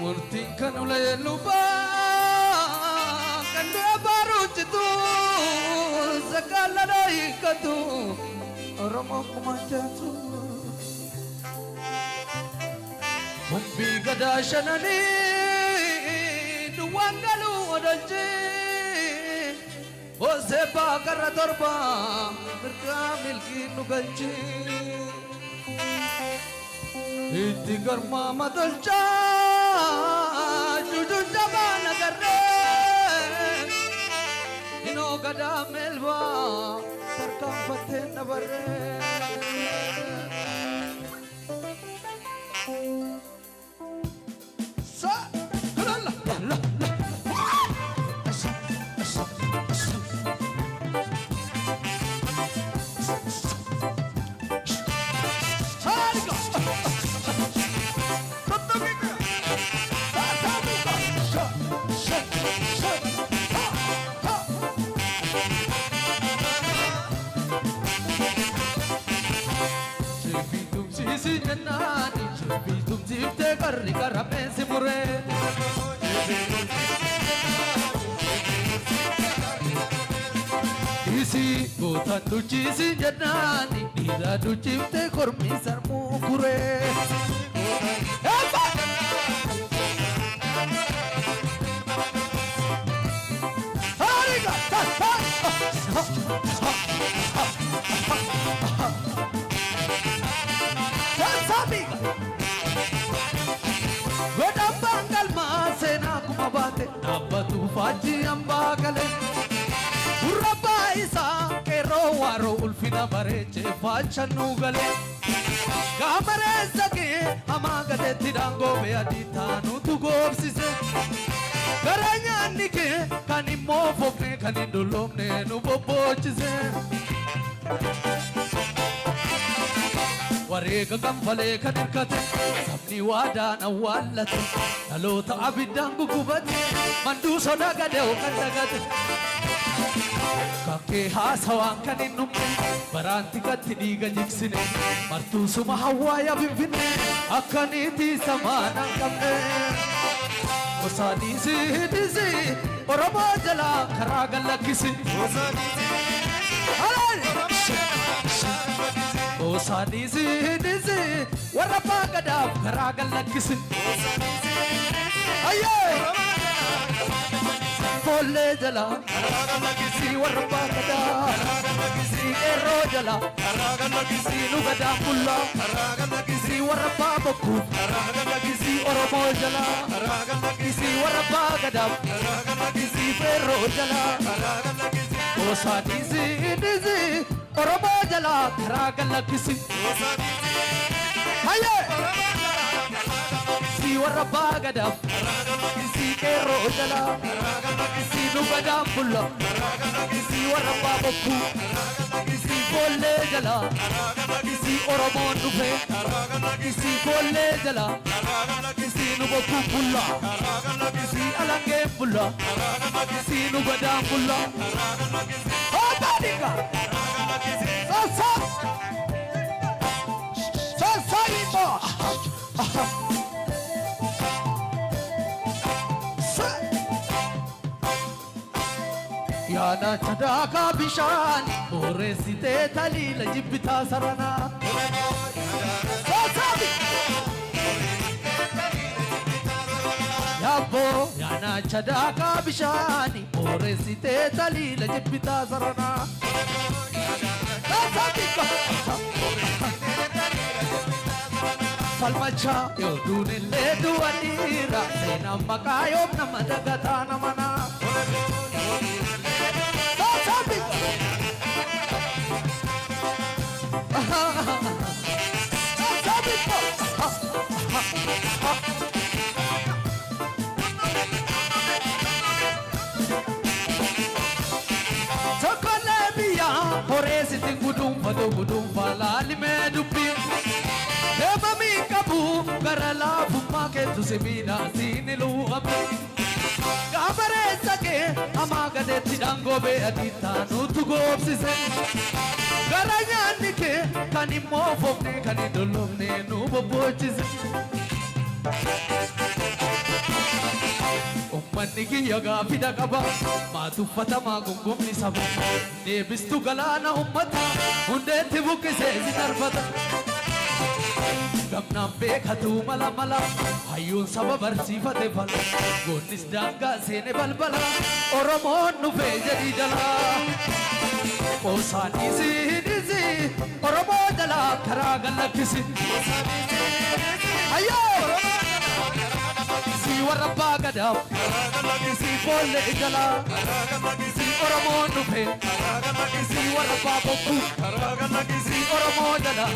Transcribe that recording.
murtiin kan ulee lubaa kan du'a baruuchitu sakaalaa hiikkatu Oromoo kumachaatu Humbii gadaa shananii duwwaan galuu odolchee Osee baakarra torba mirgaa milkii nu galchee Itti garmaama tolchaa jujuun jabaa nagarree Inoo gadaa melbaa tarkaanfattee na barree Karame simure Isi gota tuchi si janani Dira tuchi te kormi sarmu kure Hariga Sabiga Bangal maasena kumabate nabatu faji ambagale uraba isa kero waro ulfina bareche fachanu gale gamare sake amagade tirango be aditanu tu gobsise garanya nike kanimo fokne kanindolomne nu bobochise Warega gambale kanikate sabni wada na wallate nalota abidangu kubate mandu soda gade okandagate kake hasawan kaninumne baranti katidi gajiksine martu suma hawaya bivine akaniti samana kamne osani si oromo jala karagala kisi osani Osani si warapa gadaf karagal lakisi Aye Folle jala karagal lakisi warapa gadaf si ero jala karagal lakisi lugada pulla karagal lakisi warapa boku karagal lakisi oromo jala karagal lakisi warapa gadaf karagal lakisi ero jala karagal lakisi Osani si Oromo jala karagal lakisi Aye Si waraba gadaf Si kero jala Si nubada pulla Si waraba boku Si kolle jala Si oromo nube Si kolle jala Si nuboku pulla Si alange pulla Si nubada pulla Oh tadika Salimo Yana chadaka bishan Oresite talila jibita sarana Yabo Yana chadaka bishani Oresite talila jibita sarana Falmacha yoduni ledu anira Sena makayom na madagata na mana Sokole biya hore siting budum falali me dupi Eba mi kabu garala fuma ke tuse bina sinilu abe Kabare sake amagade tidango be adita no tu gobsise Garanya nike kanimo fokne kanidolomne no bobochise Uummanni kiyya gaafida qaba maatuffatamaa gongoomni saba deebistu galaana ummata hundeetti buqqisee si darbata gamnaan beekatu mala mala hayyuun saba barsiifate fala goonnis daangaa seene balbala Oromoon dhufee jedhii jala qoosaan dhiisi Oromoo jala karaa gallakkisi hayyoo si warra baagada si bolle jala si Oromoo dhufe si warra baabokku si Oromoo jala